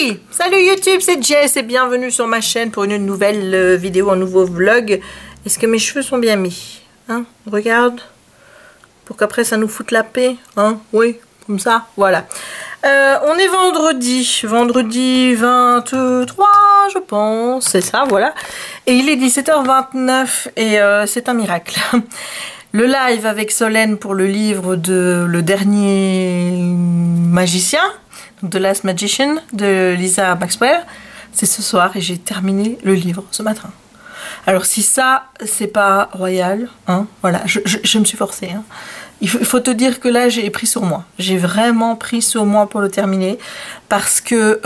Hey! Salut YouTube, c'est Jess et bienvenue sur ma chaîne pour une nouvelle vidéo, un nouveau vlog. Est-ce que mes cheveux sont bien mis? Hein? Regarde. Pour qu'après ça nous foute la paix. Hein? Oui, comme ça, voilà. On est vendredi 23 je pense, c'est ça, voilà. Et il est 17h29 et c'est un miracle. Le live avec Solène pour le livre de Le Dernier Magicien, donc The Last Magician de Lisa Maxwell, c'est ce soir et j'ai terminé le livre ce matin. Alors si ça c'est pas royal, hein, voilà, je me suis forcée. Hein. Il faut te dire que là j'ai pris sur moi, j'ai vraiment pris sur moi pour le terminer parce que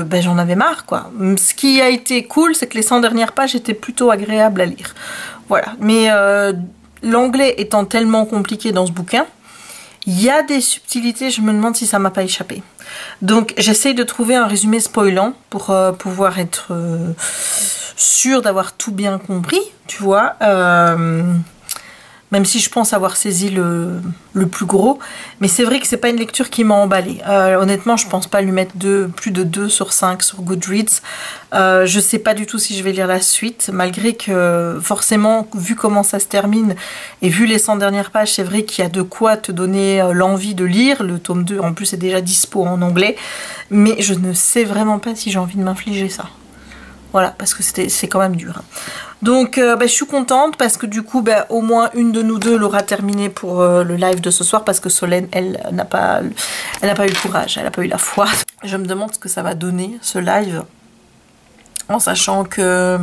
ben, j'en avais marre quoi. Ce qui a été cool c'est que les 100 dernières pages étaient plutôt agréables à lire. Voilà, mais l'anglais étant tellement compliqué dans ce bouquin, il y a des subtilités, je me demande si ça m'a pas échappé. Donc j'essaye de trouver un résumé spoilant pour pouvoir être sûre d'avoir tout bien compris, tu vois. Même si je pense avoir saisi le plus gros. Mais c'est vrai que c'est pas une lecture qui m'a emballée. Honnêtement, je pense pas lui mettre plus de 2 sur 5 sur Goodreads. Je sais pas du tout si je vais lire la suite. Malgré que, forcément, vu comment ça se termine et vu les 100 dernières pages, c'est vrai qu'il y a de quoi te donner l'envie de lire. Le tome 2, en plus, est déjà dispo en anglais. Mais je ne sais vraiment pas si j'ai envie de m'infliger ça. Voilà, parce que c'est quand même dur. Donc, je suis contente parce que du coup, au moins une de nous deux l'aura terminé pour le live de ce soir parce que Solène, elle n'a pas eu le courage, elle n'a pas eu la foi. Je me demande ce que ça va donner, ce live, en sachant que...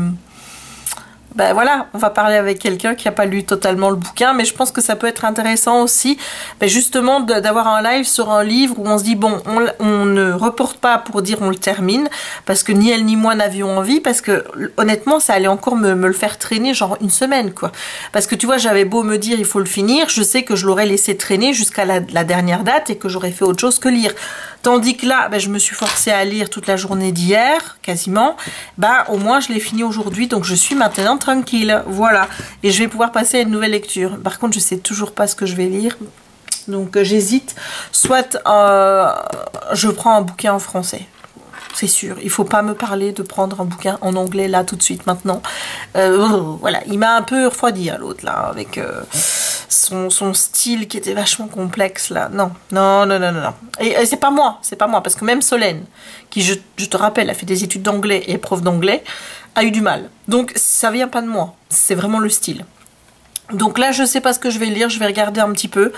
voilà, on va parler avec quelqu'un qui n'a pas lu totalement le bouquin, mais je pense que ça peut être intéressant aussi, justement d'avoir un live sur un livre où on se dit bon, on ne reporte pas pour dire on le termine, parce que ni elle ni moi n'avions envie, parce que honnêtement ça allait encore me le faire traîner genre une semaine quoi, parce que tu vois j'avais beau me dire il faut le finir, je sais que je l'aurais laissé traîner jusqu'à la dernière date et que j'aurais fait autre chose que lire. Tandis que là, je me suis forcée à lire toute la journée d'hier, quasiment. Au moins, je l'ai fini aujourd'hui, donc je suis maintenant tranquille. Voilà. Et je vais pouvoir passer à une nouvelle lecture. Par contre, je sais toujours pas ce que je vais lire. Donc, j'hésite. Soit je prends un bouquin en français. C'est sûr, il faut pas me parler de prendre un bouquin en anglais là tout de suite maintenant. Voilà, il m'a un peu refroidi à l'autre là avec son style qui était vachement complexe là. Non. Et c'est pas moi parce que même Solène, qui je te rappelle a fait des études d'anglais et est prof d'anglais, a eu du mal. Donc ça vient pas de moi, c'est vraiment le style. Donc là je sais pas ce que je vais lire, je vais regarder un petit peu.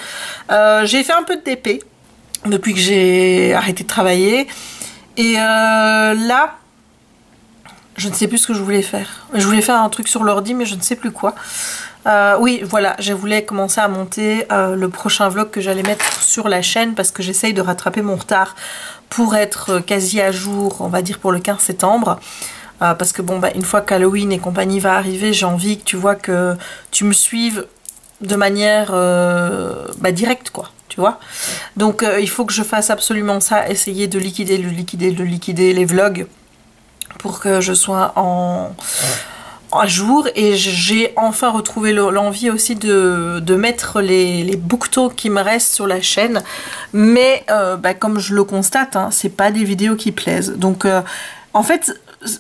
J'ai fait un peu de DP depuis que j'ai arrêté de travailler. Et là, je ne sais plus ce que je voulais faire. Je voulais faire un truc sur l'ordi, mais je ne sais plus quoi. Oui, voilà, je voulais commencer à monter le prochain vlog que j'allais mettre sur la chaîne parce que j'essaye de rattraper mon retard pour être quasi à jour, on va dire pour le 15 septembre. Parce que bon, une fois qu'Halloween et compagnie va arriver, j'ai envie que tu vois que tu me suives de manière directe quoi. Tu vois, donc il faut que je fasse absolument ça, essayer de liquider les vlogs pour que je sois à jour. Et j'ai enfin retrouvé l'envie aussi de mettre les booktalks qui me restent sur la chaîne, mais comme je le constate, hein, c'est pas des vidéos qui plaisent. Donc en fait,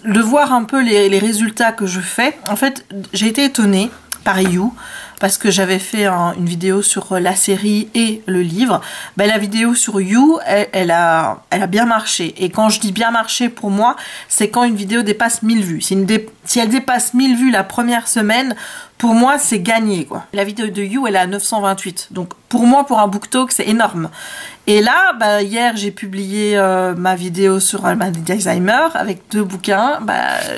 de voir un peu les résultats que je fais, en fait j'ai été étonnée par You, parce que j'avais fait une vidéo sur la série et le livre. La vidéo sur You, elle a bien marché. Et quand je dis bien marché pour moi, c'est quand une vidéo dépasse 1000 vues. Si elle dépasse 1000 vues la première semaine, pour moi, c'est gagné, quoi. La vidéo de You, elle est à 928. Donc, pour moi, pour un BookTok, c'est énorme. Et là, hier, j'ai publié ma vidéo sur Alzheimer avec 2 bouquins.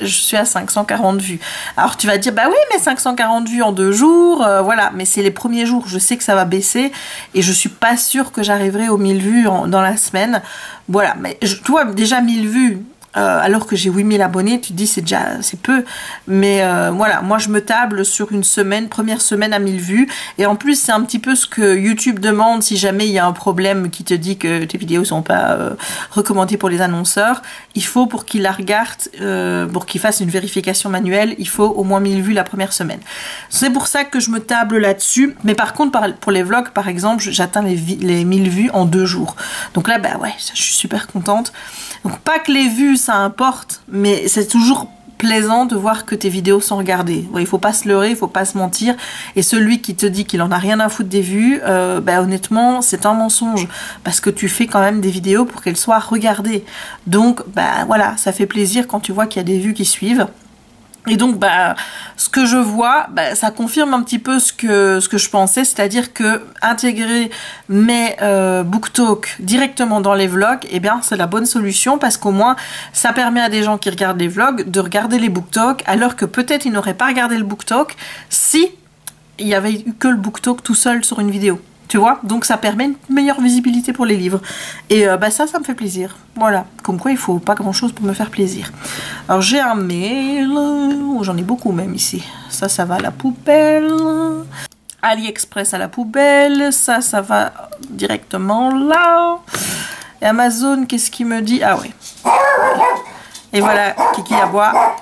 Je suis à 540 vues. Alors, tu vas dire, oui, mais 540 vues en 2 jours, voilà. Mais c'est les premiers jours. Je sais que ça va baisser et je suis pas sûre que j'arriverai aux 1000 vues dans la semaine. Voilà. Mais tu vois, déjà 1000 vues, alors que j'ai 8000 abonnés, tu te dis c'est peu, mais voilà, moi je me table sur une semaine, première semaine à 1000 vues, et en plus c'est un petit peu ce que YouTube demande si jamais il y a un problème qui te dit que tes vidéos sont pas recommandées pour les annonceurs. Il faut, pour qu'ils la regardent, pour qu'ils fassent une vérification manuelle, il faut au moins 1000 vues la première semaine. C'est pour ça que je me table là-dessus, mais par contre pour les vlogs par exemple, j'atteins les 1000 vues en 2 jours, donc là bah ouais, je suis super contente. Donc pas que les vues ça importe, mais c'est toujours plaisant de voir que tes vidéos sont regardées. Ouais, il faut pas se leurrer, il faut pas se mentir, et celui qui te dit qu'il en a rien à foutre des vues, bah honnêtement c'est un mensonge, parce que tu fais quand même des vidéos pour qu'elles soient regardées. Donc bah voilà, ça fait plaisir quand tu vois qu'il y a des vues qui suivent. Et donc, bah, ce que je vois, bah, ça confirme un petit peu ce que je pensais, c'est-à-dire que intégrer mes BookTok directement dans les vlogs, eh bien, c'est la bonne solution, parce qu'au moins, ça permet à des gens qui regardent les vlogs de regarder les BookTok, alors que peut-être ils n'auraient pas regardé le BookTok si il y avait eu que le BookTok tout seul sur une vidéo. Tu vois, donc ça permet une meilleure visibilité pour les livres. Et bah ça me fait plaisir. Voilà, comme quoi il faut pas grand chose pour me faire plaisir. Alors j'ai un mail, oh, j'en ai beaucoup même ici. Ça va à la poubelle. AliExpress à la poubelle, ça va directement là. Et Amazon, qu'est-ce qu'il me dit? Ah oui. Et voilà, Kiki aboie.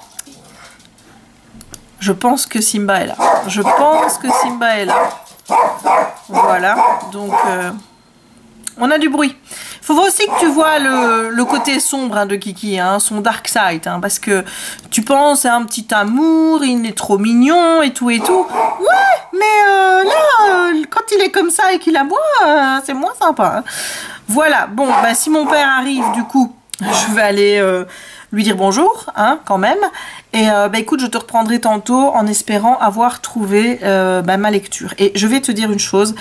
Je pense que Simba est là. Je pense que Simba est là. Voilà, donc on a du bruit. Il faut aussi que tu vois le côté sombre hein, de Kiki, hein, son dark side, hein, parce que tu penses à un petit amour, il est trop mignon et tout et tout. Ouais, mais là, quand il est comme ça et qu'il aboie, c'est moins sympa. Hein. Voilà, bon, bah, si mon père arrive, du coup, je vais aller lui dire bonjour, hein, quand même. Et bah écoute, je te reprendrai tantôt en espérant avoir trouvé bah, ma lecture. Et je vais te dire une chose,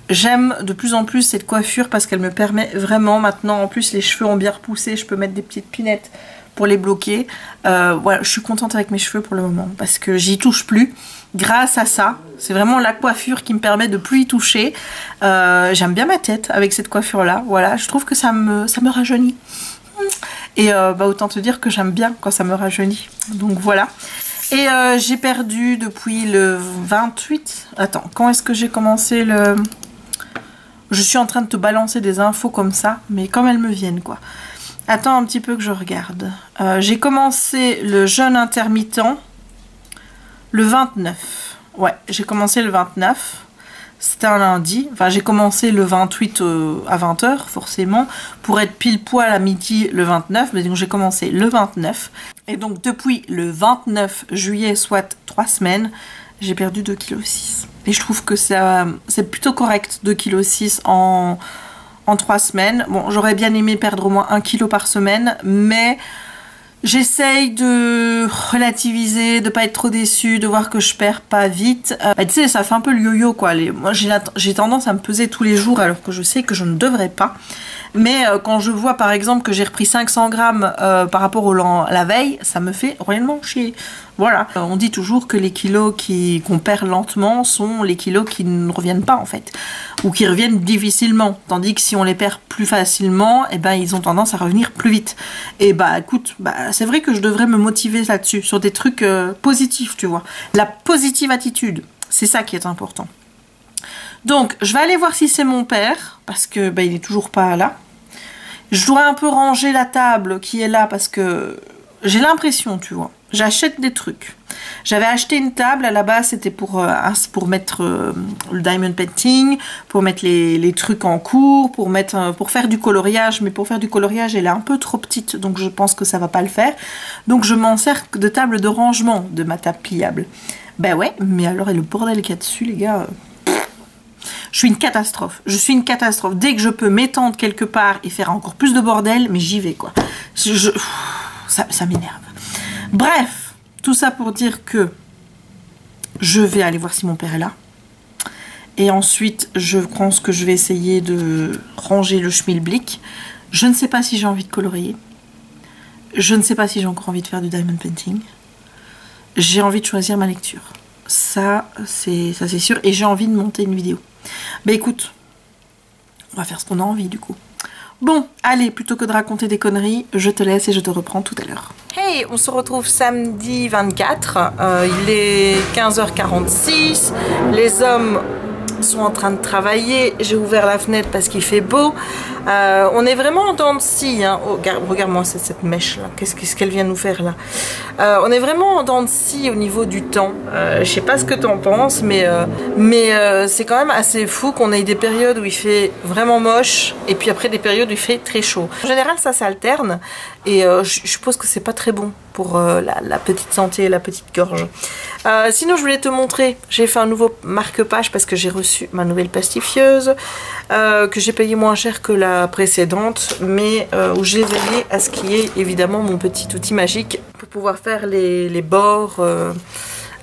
j'aime de plus en plus cette coiffure parce qu'elle me permet vraiment maintenant, en plus les cheveux ont bien repoussé, je peux mettre des petites pinettes pour les bloquer. Voilà, je suis contente avec mes cheveux pour le moment parce que j'y touche plus. Grâce à ça, c'est vraiment la coiffure qui me permet de plus y toucher. J'aime bien ma tête avec cette coiffure là, voilà, je trouve que ça me rajeunit. Et bah autant te dire que j'aime bien quand ça me rajeunit. Donc voilà. Et j'ai perdu depuis le 28. Attends, quand est-ce que j'ai commencé le... Je suis en train de te balancer des infos comme ça, mais comme elles me viennent quoi. Attends un petit peu que je regarde. J'ai commencé le jeûne intermittent le 29. Ouais, j'ai commencé le 29. C'était un lundi, enfin j'ai commencé le 28 à 20 h forcément, pour être pile poil à midi le 29, mais donc j'ai commencé le 29. Et donc depuis le 29 juillet, soit 3 semaines, j'ai perdu 2,6 kg. Et je trouve que c'est plutôt correct, 2,6 kg en 3 semaines. Bon, j'aurais bien aimé perdre au moins 1 kg par semaine, mais... J'essaye de relativiser, de pas être trop déçue, de voir que je perds pas vite. Bah, tu sais, ça fait un peu le yo-yo quoi. Moi j'ai tendance à me peser tous les jours alors que je sais que je ne devrais pas. Mais quand je vois par exemple que j'ai repris 500 grammes par rapport la veille, ça me fait réellement chier. Voilà, on dit toujours que les kilos qu'on perd lentement sont les kilos qui ne reviennent pas en fait, ou qui reviennent difficilement, tandis que si on les perd plus facilement, eh ben ils ont tendance à revenir plus vite. Et bah écoute, bah, c'est vrai que je devrais me motiver là-dessus, sur des trucs positifs, tu vois. La positive attitude, c'est ça qui est important. Donc, je vais aller voir si c'est mon père, parce que bah, il est toujours pas là. Je dois un peu ranger la table qui est là, parce que j'ai l'impression, tu vois, j'achète des trucs. J'avais acheté une table, à la base c'était pour mettre le diamond painting, pour mettre les trucs en cours, pour faire du coloriage, mais pour faire du coloriage elle est un peu trop petite, donc je pense que ça va pas le faire. Donc je m'en sers de table de rangement de ma table pliable. Ben ouais, mais alors et le bordel qu'il y a dessus les gars... Je suis une catastrophe, Dès que je peux m'étendre quelque part et faire encore plus de bordel, mais j'y vais quoi. Ça m'énerve. Bref, tout ça pour dire que je vais aller voir si mon père est là. Et ensuite, je pense que je vais essayer de ranger le schmilblick. Je ne sais pas si j'ai envie de colorier. Je ne sais pas si j'ai encore envie de faire du diamond painting. J'ai envie de choisir ma lecture. Ça c'est sûr. Et j'ai envie de monter une vidéo. Bah écoute, on va faire ce qu'on a envie du coup. Bon, allez, plutôt que de raconter des conneries, je te laisse et je te reprends tout à l'heure. Hey, on se retrouve samedi 24, il est 15h46, les hommes sont en train de travailler, j'ai ouvert la fenêtre parce qu'il fait beau, on est vraiment en dents de scie, hein. Oh, regarde-moi cette mèche là, qu'est-ce qu'elle vient nous faire là, on est vraiment en dents de scie au niveau du temps, je sais pas ce que t'en penses, mais c'est quand même assez fou qu'on ait des périodes où il fait vraiment moche et puis après des périodes où il fait très chaud. En général ça s'alterne et je suppose que c'est pas très bon pour la petite santé et la petite gorge. Sinon je voulais te montrer, j'ai fait un nouveau marque-page parce que j'ai reçu ma nouvelle plastifieuse que j'ai payé moins cher que la précédente, mais où j'ai veillé à ce qu'il y ait évidemment mon petit outil magique pour pouvoir faire les bords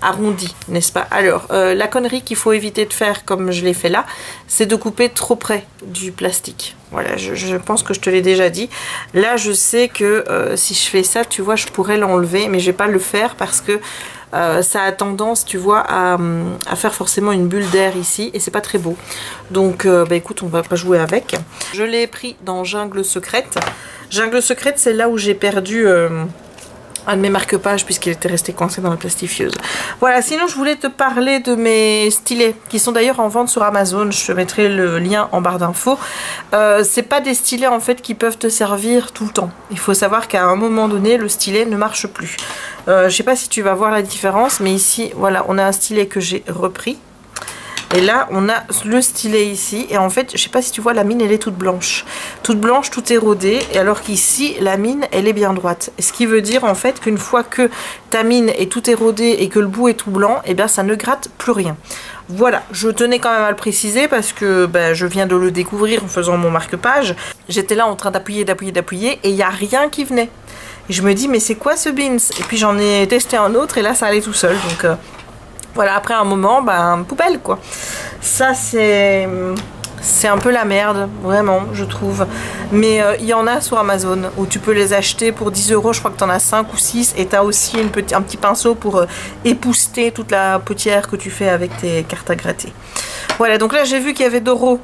arrondis, n'est-ce pas? Alors, la connerie qu'il faut éviter de faire comme je l'ai fait là, c'est de couper trop près du plastique. Voilà, je pense que je te l'ai déjà dit. Là, je sais que si je fais ça, tu vois, je pourrais l'enlever, mais je vais pas le faire parce que ça a tendance, tu vois, à faire forcément une bulle d'air ici et c'est pas très beau. Donc, bah écoute, on va pas jouer avec. Je l'ai pris dans Jungle Secrète. Jungle Secrète, c'est là où j'ai perdu un de mes marque-pages puisqu'il était resté coincé dans la plastifieuse. Voilà, sinon je voulais te parler de mes stylets qui sont d'ailleurs en vente sur Amazon. Je te mettrai le lien en barre d'infos. C'est pas des stylets en fait qui peuvent te servir tout le temps. Il faut savoir qu'à un moment donné le stylet ne marche plus. Je sais pas si tu vas voir la différence, mais ici voilà, on a un stylet que j'ai repris. Et là, on a le stylet ici. Et en fait, je sais pas si tu vois, la mine, elle est toute blanche. Toute blanche, toute érodée. Et alors qu'ici, la mine, elle est bien droite. Ce qui veut dire, en fait, qu'une fois que ta mine est toute érodée et que le bout est tout blanc, eh bien, ça ne gratte plus rien. Voilà, je tenais quand même à le préciser parce que ben, je viens de le découvrir en faisant mon marque-page. J'étais là en train d'appuyer et il n'y a rien qui venait. Et je me dis, mais c'est quoi ce Beans? Et puis, j'en ai testé un autre et là, ça allait tout seul. Donc... voilà, après un moment, ben, poubelle quoi. Ça c'est un peu la merde, vraiment, je trouve. Mais il y en a sur Amazon où tu peux les acheter pour 10 €, je crois que tu en as 5 ou 6. Et tu as aussi un petit pinceau pour épousseter toute la potière que tu fais avec tes cartes à gratter. Voilà, donc là j'ai vu qu'il y avait Doro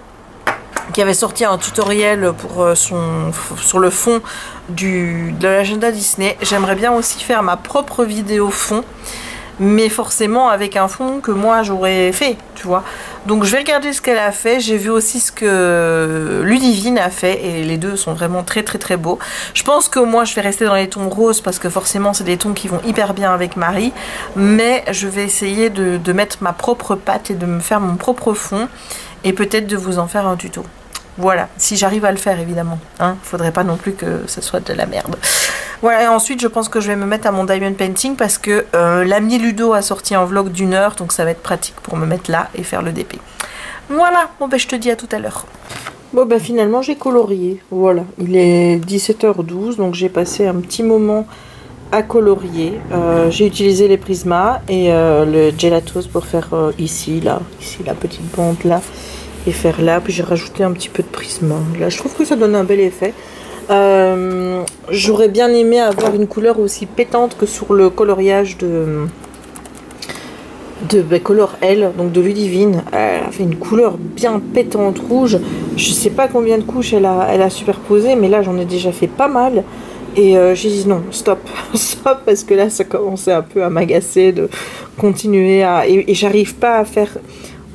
qui avait sorti un tutoriel pour sur le fond de l'agenda Disney. J'aimerais bien aussi faire ma propre vidéo fond, mais forcément avec un fond que moi j'aurais fait, tu vois. Donc je vais regarder ce qu'elle a fait. J'ai vu aussi ce que Ludivine a fait et les deux sont vraiment très beaux. Je pense que moi je vais rester dans les tons roses parce que forcément c'est des tons qui vont hyper bien avec Marie, mais je vais essayer de mettre ma propre patte et de me faire mon propre fond et peut-être de vous en faire un tuto. Voilà, si j'arrive à le faire évidemment, hein, faudrait pas non plus que ce soit de la merde. Voilà, et ensuite je pense que je vais me mettre à mon diamond painting parce que l'ami Ludo a sorti un vlog d'1 heure, donc ça va être pratique pour me mettre là et faire le DP. Voilà, bon ben je te dis à tout à l'heure. Bon ben finalement j'ai colorié, voilà, il est 17h12, donc j'ai passé un petit moment à colorier. J'ai utilisé les Prisma et le Gelatos pour faire ici la petite bande là. Et faire là, puis j'ai rajouté un petit peu de Prisma. Là, je trouve que ça donne un bel effet. J'aurais bien aimé avoir une couleur aussi pétante que sur le coloriage de Color L, donc de Ludivine. Elle a fait une couleur bien pétante rouge. Je sais pas combien de couches elle a superposé, mais là j'en ai déjà fait pas mal. Et j'ai dit non, stop, stop, parce que là ça commençait un peu à m'agacer de continuer à... Et j'arrive pas à faire...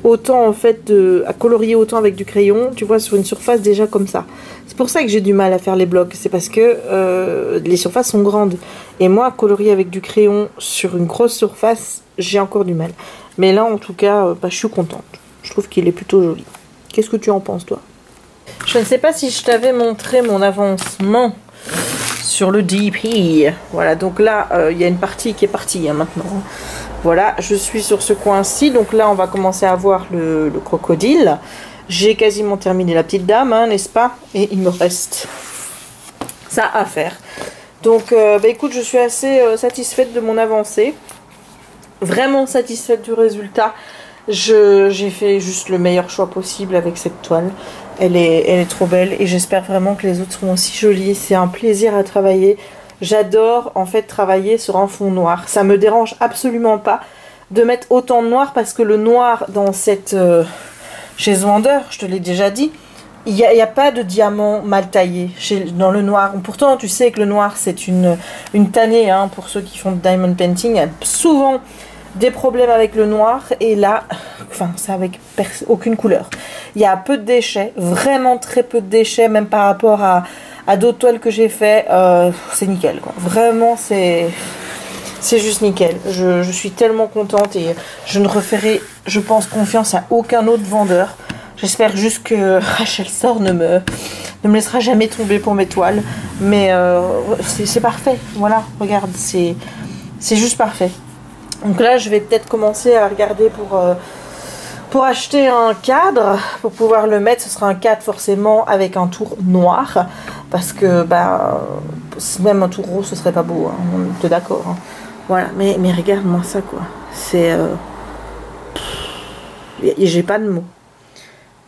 autant en fait à colorier autant avec du crayon, tu vois, sur une surface déjà comme ça. C'est pour ça que j'ai du mal à faire les blocs, c'est parce que les surfaces sont grandes. Et moi, colorier avec du crayon sur une grosse surface, j'ai encore du mal. Mais là, en tout cas, bah, je suis contente. Je trouve qu'il est plutôt joli. Qu'est-ce que tu en penses, toi? Je ne sais pas si je t'avais montré mon avancement sur le DP. Voilà, donc là, il y a une partie qui est partie hein, maintenant. Voilà, je suis sur ce coin-ci. Donc là, on va commencer à voir le crocodile. J'ai quasiment terminé la petite dame, hein, n'est-ce pas? Et il me reste ça à faire. Donc, bah, écoute, je suis assez satisfaite de mon avancée. Vraiment satisfaite du résultat. J'ai fait juste le meilleur choix possible avec cette toile. Elle est trop belle et j'espère vraiment que les autres seront aussi jolies. C'est un plaisir à travailler. J'adore en fait travailler sur un fond noir. Ça me dérange absolument pas de mettre autant de noir parce que le noir dans cette chez Wander, je te l'ai déjà dit, il n'y a pas de diamant mal taillé dans le noir. Pourtant, tu sais que le noir, c'est une tannée hein, pour ceux qui font de diamond painting. Il y a souvent des problèmes avec le noir. Et là, enfin, c'est avec aucune couleur. Il y a peu de déchets, vraiment très peu de déchets, même par rapport à d'autres toiles que j'ai fait. C'est nickel, quoi. Vraiment, c'est juste nickel. Je suis tellement contente et je ne referai, je pense, confiance à aucun autre vendeur. J'espère juste que Rachel Store ne me laissera jamais tomber pour mes toiles. Mais c'est parfait. Voilà, regarde, c'est juste parfait. Donc là, je vais peut-être commencer à regarder pour acheter un cadre, pour pouvoir le mettre. Ce sera un cadre forcément avec un tour noir. Parce que bah, même un tour rose, ce serait pas beau. Hein, on est d'accord. Hein. Voilà, mais regarde-moi ça, quoi. C'est... j'ai pas de mots.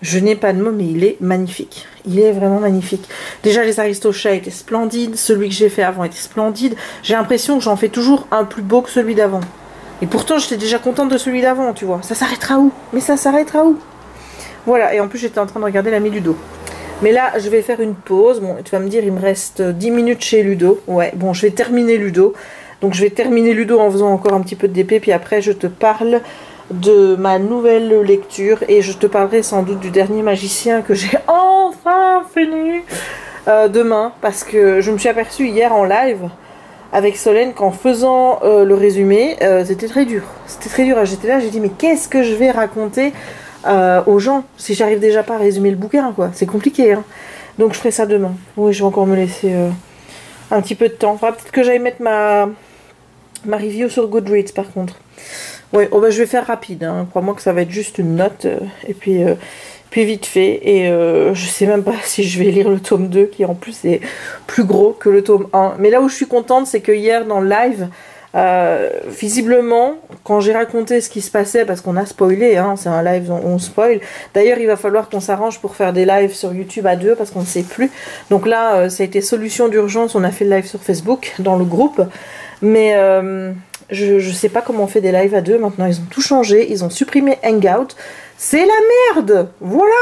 Je n'ai pas de mots, mais il est magnifique. Il est vraiment magnifique. Déjà, les Aristochats étaient splendides. Celui que j'ai fait avant était splendide. J'ai l'impression que j'en fais toujours un plus beau que celui d'avant. Et pourtant, j'étais déjà contente de celui d'avant, tu vois. Ça s'arrêtera où? Mais ça s'arrêtera où? Voilà, et en plus, j'étais en train de regarder l'ami Ludo. Mais là, je vais faire une pause. Bon, tu vas me dire, il me reste 10 minutes chez Ludo. Ouais, bon, je vais terminer Ludo. Donc, je vais terminer Ludo en faisant encore un petit peu de DP. Puis après, je te parle de ma nouvelle lecture. Et je te parlerai sans doute du dernier magicien que j'ai enfin fini demain. Parce que je me suis aperçue hier en live avec Solène qu'en faisant le résumé, c'était très dur. C'était très dur. J'étais là, j'ai dit, mais qu'est-ce que je vais raconter aux gens si j'arrive déjà pas à résumer le bouquin, quoi. C'est compliqué, hein. Donc je ferai ça demain. Oui, je vais encore me laisser un petit peu de temps. Enfin, peut-être que j'aille mettre ma review sur Goodreads, par contre. Oui, oh, bah, je vais faire rapide, hein. Crois-moi que ça va être juste une note, et puis vite fait. Et je sais même pas si je vais lire le tome 2, qui en plus est plus gros que le tome 1. Mais là où je suis contente, c'est que hier, dans le live, visiblement, quand j'ai raconté ce qui se passait, parce qu'on a spoilé, hein, c'est un live, on spoil. D'ailleurs, il va falloir qu'on s'arrange pour faire des lives sur YouTube à deux, parce qu'on ne sait plus. Donc là, ça a été solution d'urgence, on a fait le live sur Facebook, dans le groupe. Mais je sais pas comment on fait des lives à deux. Maintenant, ils ont tout changé, ils ont supprimé Hangout. C'est la merde. Voilà.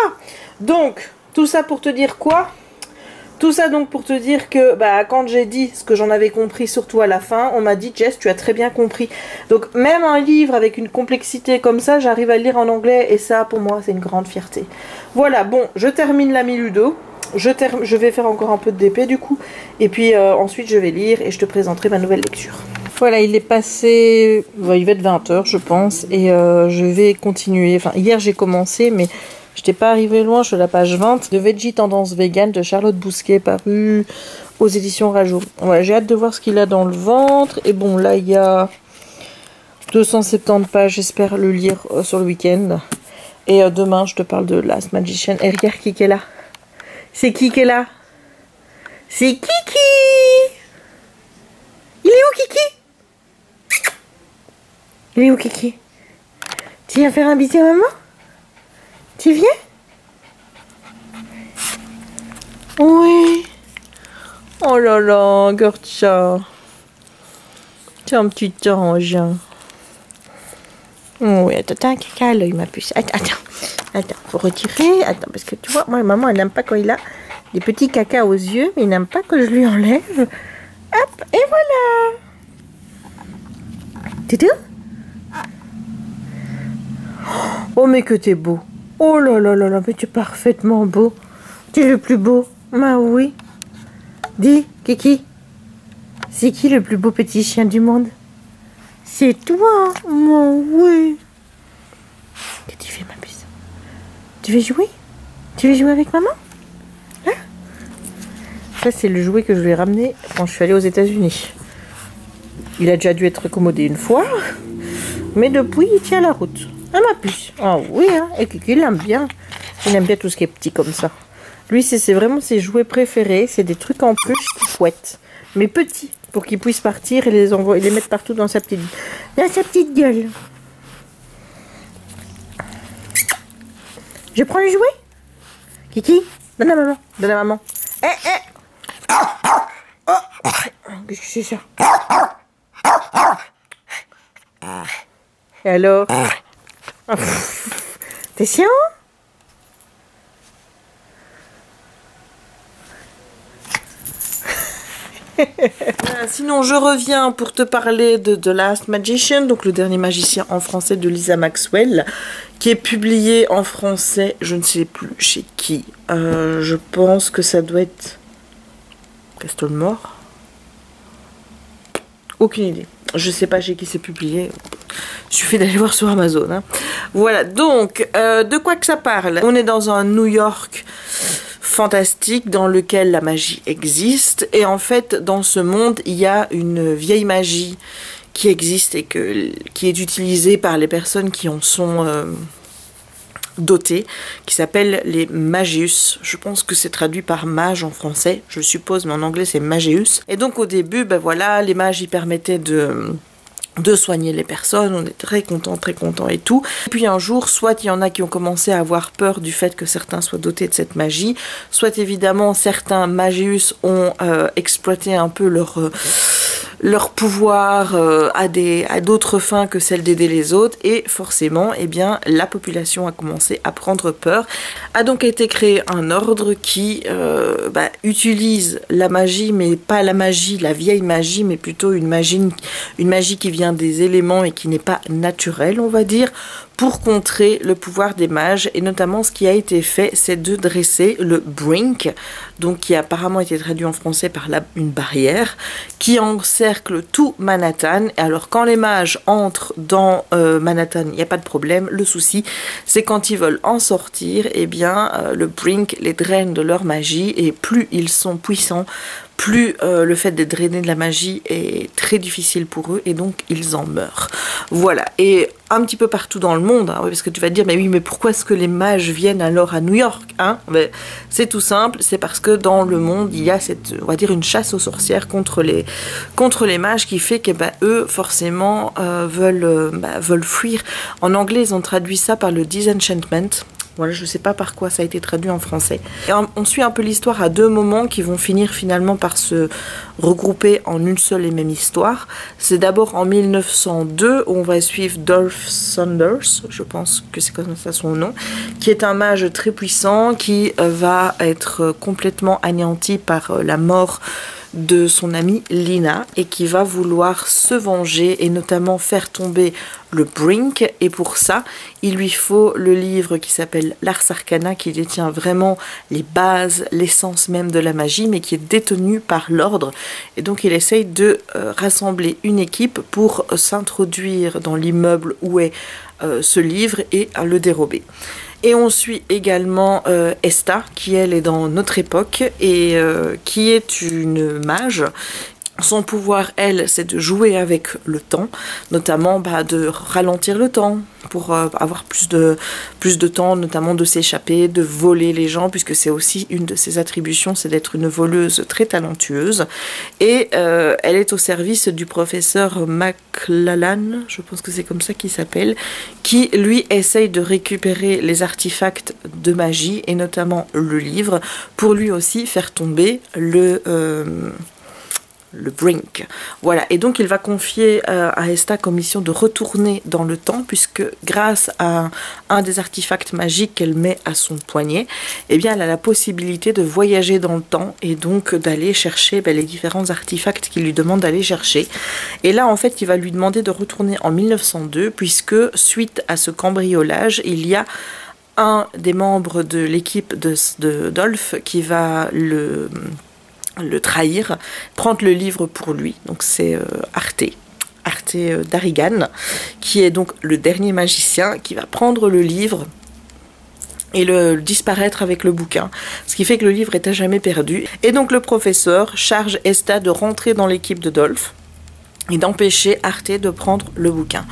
Donc, tout ça pour te dire quoi? Tout ça donc pour te dire que bah, quand j'ai dit ce que j'en avais compris, surtout à la fin, on m'a dit « Jess, tu as très bien compris ». Donc même un livre avec une complexité comme ça, j'arrive à le lire en anglais et ça, pour moi, c'est une grande fierté. Voilà, bon, je termine l'ami Ludo. Je vais faire encore un peu de DP du coup. Et puis ensuite, je vais lire et je te présenterai ma nouvelle lecture. Voilà, il est passé... il va être 20h, je pense. Et je vais continuer. Enfin, hier, j'ai commencé, mais... je n'étais pas arrivée loin, je suis à la page 20 de Veggie Tendance Vegan de Charlotte Bousquet, paru aux éditions Rajo. Ouais, j'ai hâte de voir ce qu'il a dans le ventre. Et bon, là, il y a 270 pages, j'espère le lire sur le week-end. Et demain, je te parle de Last Magician. Et regarde qui est là. C'est qui est là? C'est Kiki! Il est où, Kiki? Il est où, Kiki? Tu viens faire un bisou à maman? Tu viens? Oui. Oh là là, Gertcha. C'est un petit ange. Oui, attends, t'as un caca à l'œil, ma puce. Attends, faut retirer. Attends, parce que tu vois, moi, maman, elle n'aime pas quand il a des petits cacas aux yeux, mais il n'aime pas que je lui enlève. Hop, et voilà. T'es tout? Oh, mais que t'es beau. Oh là là là là, mais tu es parfaitement beau. Tu es le plus beau. Bah oui. Dis, Kiki. C'est qui le plus beau petit chien du monde? C'est toi. Oh oui. Qu'est-ce que tu fais, ma puce? Tu veux jouer? Tu veux jouer avec maman? Hein? Ça, c'est le jouet que je lui ai ramené quand je suis allée aux États-Unis. Il a déjà dû être accommodé une fois. Mais depuis, il tient la route. Ah, ma puce. Ah oui, hein. Et Kiki, il aime bien. Il aime bien tout ce qui est petit comme ça. Lui, c'est vraiment ses jouets préférés. C'est des trucs en peluche qui fouettent. Mais petits. Pour qu'il puisse partir et les mettre partout dans sa petite gueule. Je prends le jouet? Kiki, donne à maman. Donne à maman. Qu'est-ce que c'est ça? Et alors? T'es chiant? Sinon, je reviens pour te parler de The Last Magician, donc le dernier magicien en français de Lisa Maxwell, qui est publié en français, je ne sais plus chez qui. Je pense que ça doit être Castlemore. Aucune idée. Je sais pas chez qui c'est publié. Il suffit d'aller voir sur Amazon. Hein. Voilà, donc, de quoi que ça parle? On est dans un New York fantastique dans lequel la magie existe. Et en fait, dans ce monde, il y a une vieille magie qui existe et qui est utilisée par les personnes qui en sont dotées, qui s'appelle les Magius. Je pense que c'est traduit par mage en français, je suppose, mais en anglais c'est Magius. Et donc au début, ben voilà, les mages ils permettaient de soigner les personnes, on est très content et tout. Et puis un jour, soit il y en a qui ont commencé à avoir peur du fait que certains soient dotés de cette magie, soit évidemment certains Magius ont exploité un peu leur pouvoir à d'autres fins que celle d'aider les autres, et forcément, eh bien, la population a commencé à prendre peur. A donc été créé un ordre qui utilise la magie, mais pas la magie, la vieille magie, mais plutôt une magie qui vient des éléments et qui n'est pas naturelle, on va dire, pour contrer le pouvoir des mages. Et notamment ce qui a été fait, c'est de dresser le brink, donc qui a apparemment été traduit en français par une barrière, qui encercle tout Manhattan. Et alors quand les mages entrent dans Manhattan, il n'y a pas de problème. Le souci, c'est quand ils veulent en sortir, eh bien le brink les draine de leur magie, et plus ils sont puissants, plus le fait d'être drainé de la magie est très difficile pour eux, et donc ils en meurent. Voilà, et un petit peu partout dans le monde, hein, parce que tu vas te dire, mais oui, mais pourquoi est-ce que les mages viennent alors à New York, hein? C'est tout simple, c'est parce que dans le monde, il y a on va dire, une chasse aux sorcières contre les mages, qui fait que eux, forcément, veulent fuir. En anglais, ils ont traduit ça par le disenchantment. Voilà, je ne sais pas par quoi ça a été traduit en français. Et on suit un peu l'histoire à deux moments qui vont finir finalement par se regrouper en une seule et même histoire. C'est d'abord en 1902 où on va suivre Dolph Saunders, je pense que c'est comme ça son nom, qui est un mage très puissant qui va être complètement anéanti par la mort de son amie Lina, et qui va vouloir se venger et notamment faire tomber le brink. Et pour ça, il lui faut le livre qui s'appelle l'Ars Arcana, qui détient vraiment les bases, l'essence même de la magie, mais qui est détenu par l'ordre. Et donc il essaye de rassembler une équipe pour s'introduire dans l'immeuble où est ce livre et le dérober. Et on suit également Esta, qui elle est dans notre époque et qui est une mage. Son pouvoir, elle, c'est de jouer avec le temps, notamment de ralentir le temps pour avoir plus de temps, notamment de s'échapper, de voler les gens, puisque c'est aussi une de ses attributions, c'est d'être une voleuse très talentueuse. Et elle est au service du professeur McLallan, je pense que c'est comme ça qu'il s'appelle, qui lui essaye de récupérer les artefacts de magie, et notamment le livre, pour lui aussi faire tomber le brink. Voilà, et donc il va confier à Esta comme mission de retourner dans le temps, puisque grâce à un des artefacts magiques qu'elle met à son poignet, eh bien elle a la possibilité de voyager dans le temps, et donc d'aller chercher les différents artefacts qu'il lui demande d'aller chercher. Et là en fait il va lui demander de retourner en 1902, puisque suite à ce cambriolage, il y a un des membres de l'équipe de Dolph qui va le trahir, prendre le livre pour lui. Donc c'est Arte Darrigan, qui est donc le dernier magicien, qui va prendre le livre et le disparaître avec le bouquin, ce qui fait que le livre est à jamais perdu. Et donc le professeur charge Esta de rentrer dans l'équipe de Dolph et d'empêcher Arte de prendre le bouquin.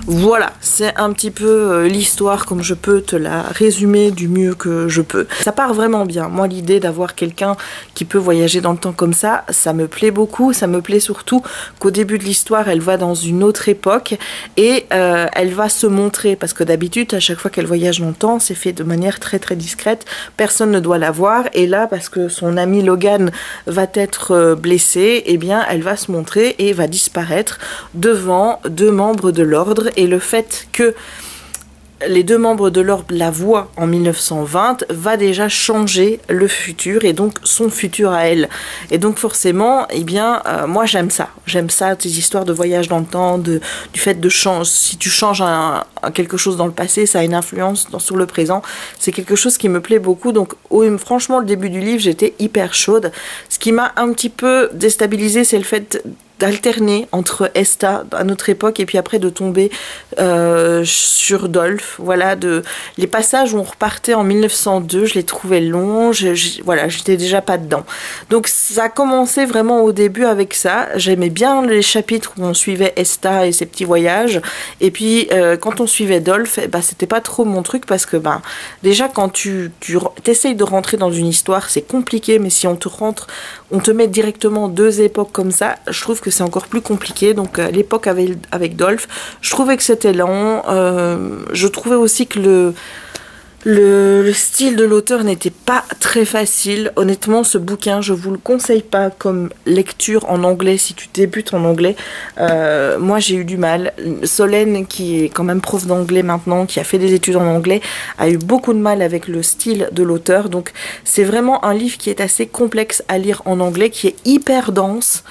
Voilà, c'est un petit peu l'histoire comme je peux te la résumer du mieux que je peux. Ça part vraiment bien. Moi, l'idée d'avoir quelqu'un qui peut voyager dans le temps comme ça me plaît beaucoup. Ça me plaît surtout qu'au début de l'histoire, elle va dans une autre époque et elle va se montrer, parce que d'habitude, à chaque fois qu'elle voyage dans le temps, c'est fait de manière très très discrète. Personne ne doit la voir. Et là, parce que son ami Logan va être blessé, eh bien, elle va se montrer et va disparaître devant deux membres de l'ordre. Et le fait que les deux membres de l'Orbe la voient en 1920 va déjà changer le futur et donc son futur à elle. Et donc forcément, eh bien, moi j'aime ça, ces histoires de voyage dans le temps, du fait de changer, si tu changes quelque chose dans le passé, ça a une influence sur le présent, c'est quelque chose qui me plaît beaucoup. Donc franchement, le début du livre, j'étais hyper chaude. Ce qui m'a un petit peu déstabilisée, c'est le fait d'alterner entre Esta à notre époque et puis après de tomber sur Dolph. Voilà, les passages où on repartait en 1902, je les trouvais longs, voilà, j'étais déjà pas dedans. Donc ça a commencé vraiment au début avec ça. J'aimais bien les chapitres où on suivait Esta et ses petits voyages, et puis quand on suivait Dolph, c'était pas trop mon truc parce que déjà quand tu essayes de rentrer dans une histoire, c'est compliqué, mais si on te met directement deux époques comme ça, je trouve que c'est encore plus compliqué. Donc l'époque avec Dolph, je trouvais que c'était lent. Je trouvais aussi que le style de l'auteur n'était pas très facile. Honnêtement, ce bouquin, je vous le conseille pas comme lecture en anglais si tu débutes en anglais. Moi, j'ai eu du mal. Solène, qui est quand même prof d'anglais maintenant, qui a fait des études en anglais, a eu beaucoup de mal avec le style de l'auteur. Donc, c'est vraiment un livre qui est assez complexe à lire en anglais, qui est hyper dense.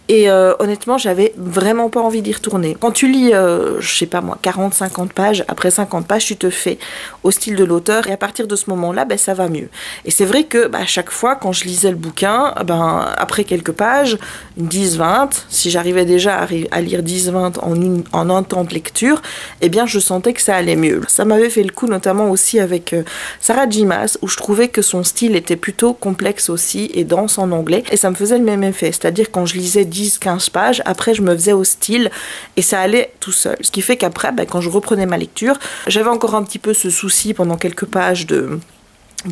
Et honnêtement, j'avais vraiment pas envie d'y retourner. Quand tu lis, je sais pas moi, 40-50 pages, après 50 pages, tu te fais au style de l'auteur. Et à partir de ce moment-là, ça va mieux. Et c'est vrai que à chaque fois, quand je lisais le bouquin, après quelques pages, 10-20, si j'arrivais déjà à lire 10-20 en un temps de lecture, eh bien, je sentais que ça allait mieux. Ça m'avait fait le coup, notamment aussi avec Sarah J. Maas, où je trouvais que son style était plutôt complexe aussi et dense en anglais. Et ça me faisait le même effet. C'est-à-dire, quand je lisais 10-15 pages, après je me faisais au style et ça allait tout seul. Ce qui fait qu'après, quand je reprenais ma lecture, j'avais encore un petit peu ce souci pendant quelques pages de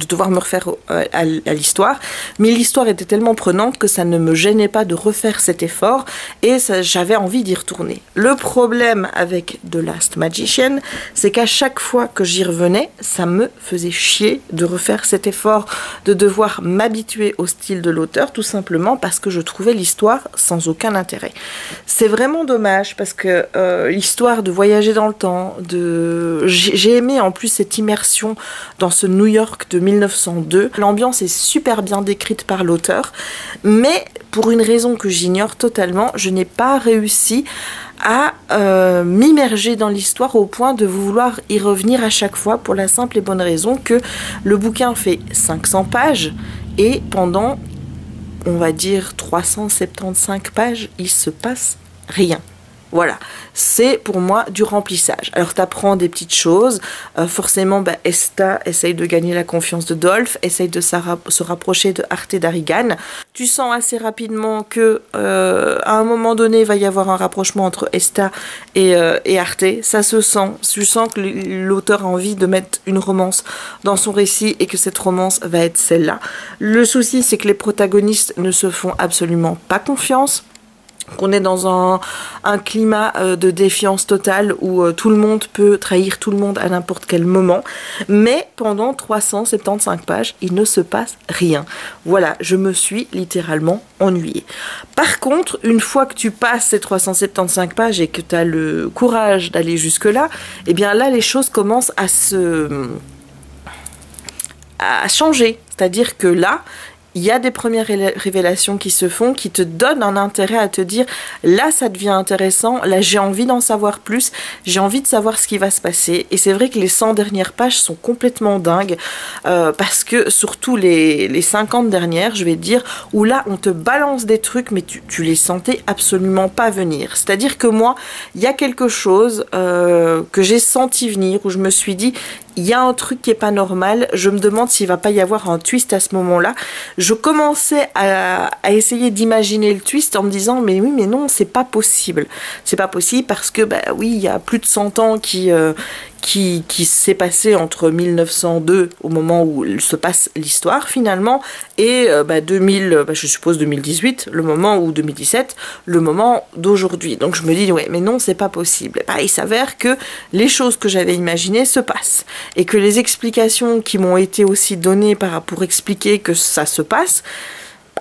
devoir me refaire à l'histoire, mais l'histoire était tellement prenante que ça ne me gênait pas de refaire cet effort et j'avais envie d'y retourner. Le problème avec The Last Magician, c'est qu'à chaque fois que j'y revenais, ça me faisait chier de refaire cet effort, de devoir m'habituer au style de l'auteur, tout simplement parce que je trouvais l'histoire sans aucun intérêt. C'est vraiment dommage parce que l'histoire de voyager dans le temps, j'ai aimé en plus cette immersion dans ce New York de 1902. L'ambiance est super bien décrite par l'auteur, mais pour une raison que j'ignore totalement, je n'ai pas réussi à m'immerger dans l'histoire au point de vouloir y revenir à chaque fois, pour la simple et bonne raison que le bouquin fait 500 pages et pendant, on va dire, 375 pages, il se passe rien. Voilà, c'est pour moi du remplissage. Alors tu apprends des petites choses, forcément Esta essaye de gagner la confiance de Dolph, essaye de se rapprocher de Arte d'Arrigan. Tu sens assez rapidement que à un moment donné il va y avoir un rapprochement entre Esta et Arte, ça se sent. Tu sens que l'auteur a envie de mettre une romance dans son récit et que cette romance va être celle-là. Le souci, c'est que les protagonistes ne se font absolument pas confiance. Qu'on est dans un climat de défiance totale où tout le monde peut trahir tout le monde à n'importe quel moment, mais pendant 375 pages, il ne se passe rien. Voilà, je me suis littéralement ennuyée. Par contre, une fois que tu passes ces 375 pages et que tu as le courage d'aller jusque-là, eh bien là, les choses commencent à changer. C'est-à-dire que là, il y a des premières révélations qui se font, qui te donnent un intérêt à te dire, là ça devient intéressant, là j'ai envie d'en savoir plus, j'ai envie de savoir ce qui va se passer. Et c'est vrai que les 100 dernières pages sont complètement dingues, parce que surtout les 50 dernières, je vais te dire, où là on te balance des trucs, mais tu les sentais absolument pas venir. C'est-à-dire que moi, il y a quelque chose que j'ai senti venir, où je me suis dit, il y a un truc qui est pas normal, je me demande s'il va pas y avoir un twist à ce moment-là. Je commençais à essayer d'imaginer le twist en me disant mais oui mais non, c'est pas possible. C'est pas possible parce que oui, il y a plus de 100 ans qui s'est passé entre 1902 au moment où se passe l'histoire finalement et 2000, je suppose 2018, le moment ou 2017, le moment d'aujourd'hui. Donc je me dis ouais mais non, c'est pas possible. Il s'avère que les choses que j'avais imaginées se passent et que les explications qui m'ont été aussi données pour expliquer que ça se passe,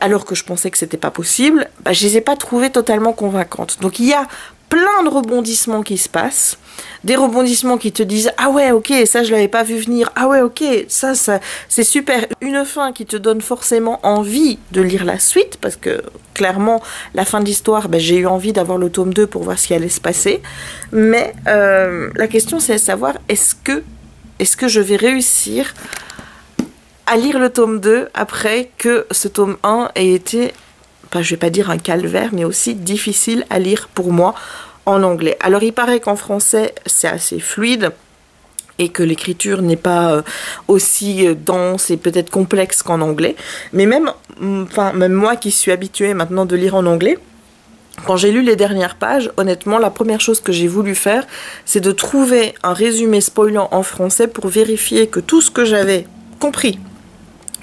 alors que je pensais que c'était pas possible, je les ai pas trouvées totalement convaincantes. Donc il y a plein de rebondissements qui se passent, des rebondissements qui te disent ah ouais ok ça je l'avais pas vu venir, ah ouais ok ça c'est super, une fin qui te donne forcément envie de lire la suite parce que clairement la fin de l'histoire ben, j'ai eu envie d'avoir le tome 2 pour voir ce qui allait se passer, mais la question c'est de savoir est-ce que je vais réussir à lire le tome 2 après que ce tome 1 ait été, enfin, je vais pas dire un calvaire, mais aussi difficile à lire pour moi en anglais. Alors il paraît qu'en français c'est assez fluide et que l'écriture n'est pas aussi dense et peut-être complexe qu'en anglais, mais même moi qui suis habituée maintenant de lire en anglais, quand j'ai lu les dernières pages, honnêtement, la première chose que j'ai voulu faire, c'est de trouver un résumé spoilant en français pour vérifier que tout ce que j'avais compris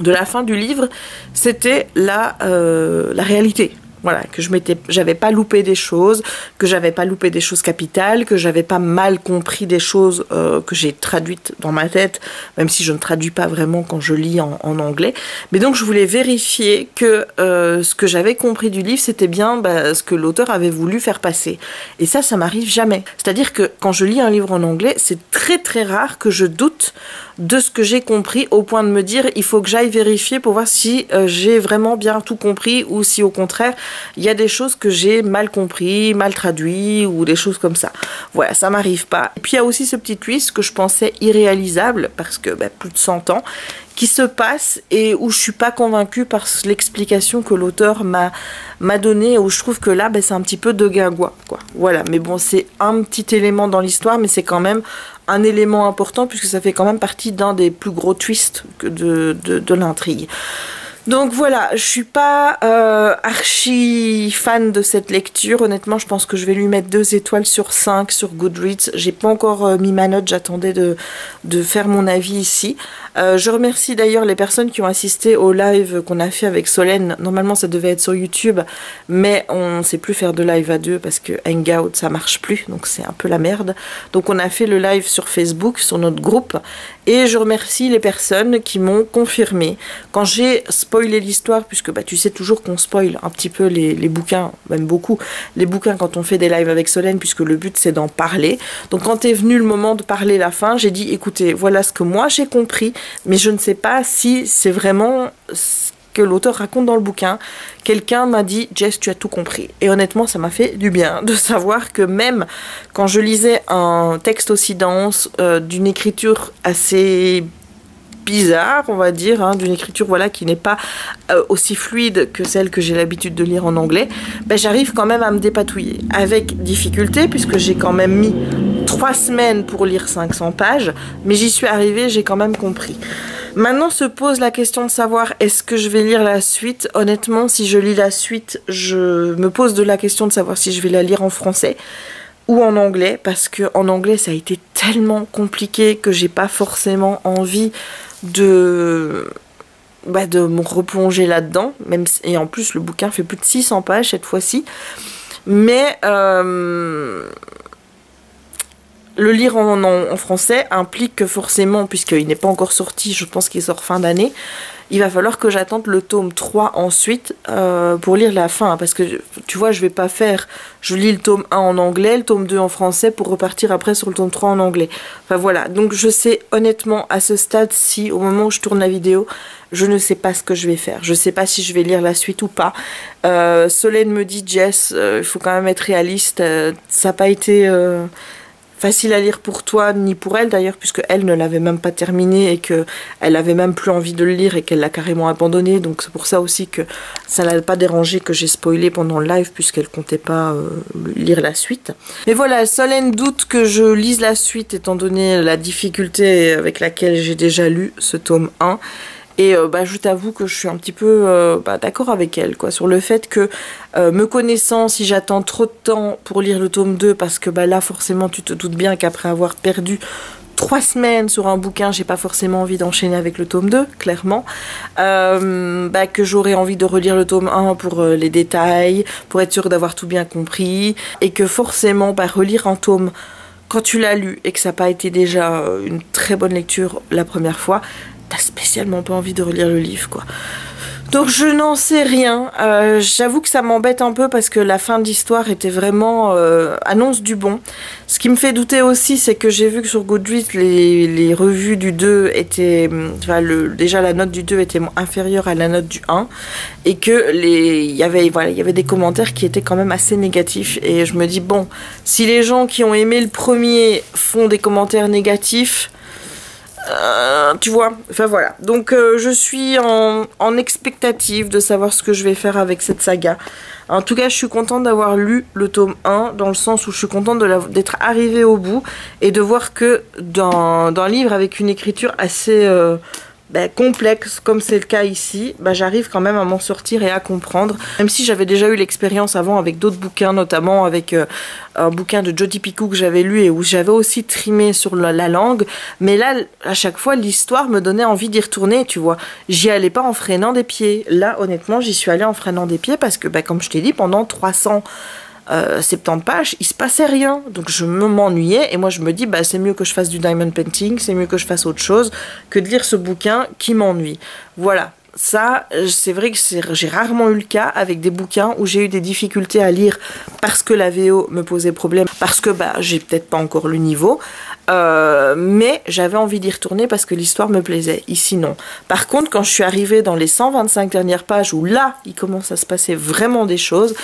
de la fin du livre, c'était la réalité. Voilà, que j'avais pas loupé des choses, que j'avais pas loupé des choses capitales, que j'avais pas mal compris des choses que j'ai traduites dans ma tête, même si je ne traduis pas vraiment quand je lis en anglais. Mais donc je voulais vérifier que ce que j'avais compris du livre, c'était bien ce que l'auteur avait voulu faire passer. Et ça m'arrive jamais. C'est-à-dire que quand je lis un livre en anglais, c'est très très rare que je doute de ce que j'ai compris au point de me dire il faut que j'aille vérifier pour voir si j'ai vraiment bien tout compris ou si au contraire il y a des choses que j'ai mal compris, mal traduit ou des choses comme ça. Voilà, ça m'arrive pas. Et puis il y a aussi ce petit twist que je pensais irréalisable parce que plus de 100 ans qui se passe et où je suis pas convaincue par l'explication que l'auteur m'a donnée, où je trouve que là c'est un petit peu de guingois quoi. Voilà, mais bon c'est un petit élément dans l'histoire, mais c'est quand même un élément important puisque ça fait quand même partie d'un des plus gros twists de l'intrigue. Donc voilà, je suis pas archi fan de cette lecture. Honnêtement, je pense que je vais lui mettre 2 étoiles sur 5 sur Goodreads. J'ai pas encore mis ma note, j'attendais de faire mon avis ici. Je remercie d'ailleurs les personnes qui ont assisté au live qu'on a fait avec Solène. Normalement, ça devait être sur YouTube, mais on ne sait plus faire de live à 2 parce que Hangout, ça marche plus, donc c'est un peu la merde. Donc on a fait le live sur Facebook, sur notre groupe, et je remercie les personnes qui m'ont confirmé. Quand j'ai spoilé l'histoire, puisque tu sais toujours qu'on spoil un petit peu les bouquins, même beaucoup, les bouquins quand on fait des lives avec Solène, puisque le but c'est d'en parler. Donc quand est venu le moment de parler la fin, j'ai dit écoutez, voilà ce que moi j'ai compris, mais je ne sais pas si c'est vraiment ce que l'auteur raconte dans le bouquin. Quelqu'un m'a dit Jess, tu as tout compris. Et honnêtement, ça m'a fait du bien de savoir que même quand je lisais un texte aussi dense, d'une écriture assez bizarre, on va dire, d'une écriture qui n'est pas aussi fluide que celle que j'ai l'habitude de lire en anglais, j'arrive quand même à me dépatouiller. Avec difficulté, puisque j'ai quand même mis 3 semaines pour lire 500 pages, mais j'y suis arrivée, j'ai quand même compris. Maintenant se pose la question de savoir est-ce que je vais lire la suite. Honnêtement, si je lis la suite, je me pose la question de savoir si je vais la lire en français ou en anglais, parce que en anglais ça a été tellement compliqué que j'ai pas forcément envie de me replonger là-dedans, et en plus le bouquin fait plus de 600 pages cette fois-ci, mais le lire en français implique que forcément, puisqu'il n'est pas encore sorti, je pense qu'il sort fin d'année, il va falloir que j'attende le tome 3 ensuite pour lire la fin, parce que tu vois, je vais pas faire, je lis le tome 1 en anglais, le tome 2 en français pour repartir après sur le tome 3 en anglais. Enfin voilà, donc je sais honnêtement à ce stade-ci, au moment où je tourne la vidéo, je ne sais pas ce que je vais faire. Je sais pas si je vais lire la suite ou pas. Solène me dit Jess, il faut quand même être réaliste, ça n'a pas été facile à lire pour toi ni pour elle d'ailleurs, puisque elle ne l'avait même pas terminé et que elle avait même plus envie de le lire et qu'elle l'a carrément abandonné. Donc c'est pour ça aussi que ça l'a pas dérangé que j'ai spoilé pendant le live, puisqu'elle comptait pas lire la suite. Mais voilà, Solène doute que je lise la suite étant donné la difficulté avec laquelle j'ai déjà lu ce tome 1. Et je t'avoue que je suis un petit peu d'accord avec elle, quoi, sur le fait que, me connaissant, si j'attends trop de temps pour lire le tome 2, parce que là, forcément, tu te doutes bien qu'après avoir perdu 3 semaines sur un bouquin, j'ai pas forcément envie d'enchaîner avec le tome 2, clairement, que j'aurais envie de relire le tome 1 pour les détails, pour être sûre d'avoir tout bien compris, et que forcément, relire un tome quand tu l'as lu et que ça n'a pas été déjà une très bonne lecture la première fois, t'as spécialement pas envie de relire le livre, quoi. Donc je n'en sais rien. J'avoue que ça m'embête un peu parce que la fin de l'histoire était vraiment annonce du bon. Ce qui me fait douter aussi, c'est que j'ai vu que sur Goodreads, les revues du 2 étaient... Enfin, déjà la note du 2 était inférieure à la note du 1. Et que il y avait des commentaires qui étaient quand même assez négatifs. Et je me dis, bon, si les gens qui ont aimé le premier font des commentaires négatifs... tu vois, enfin voilà. Donc je suis en expectative de savoir ce que je vais faire avec cette saga. En tout cas, je suis contente d'avoir lu le tome 1, dans le sens où je suis contente d'être arrivée au bout et de voir que dans un livre avec une écriture assez complexe, comme c'est le cas ici, j'arrive quand même à m'en sortir et à comprendre. Même si j'avais déjà eu l'expérience avant avec d'autres bouquins, notamment avec un bouquin de Jodi Picoult que j'avais lu et où j'avais aussi trimé sur la langue. Mais là, à chaque fois, l'histoire me donnait envie d'y retourner, tu vois. J'y allais pas en freinant des pieds. Là, honnêtement, j'y suis allée en freinant des pieds parce que, comme je t'ai dit, pendant 370 pages, il se passait rien. Donc je m'ennuyais et moi je me dis c'est mieux que je fasse du diamond painting, c'est mieux que je fasse autre chose que de lire ce bouquin qui m'ennuie. Voilà. Ça, c'est vrai que j'ai rarement eu le cas avec des bouquins où j'ai eu des difficultés à lire parce que la VO me posait problème, parce que j'ai peut-être pas encore le niveau, mais j'avais envie d'y retourner parce que l'histoire me plaisait. Ici, non. Par contre, quand je suis arrivée dans les 125 dernières pages où là, il commence à se passer vraiment des choses,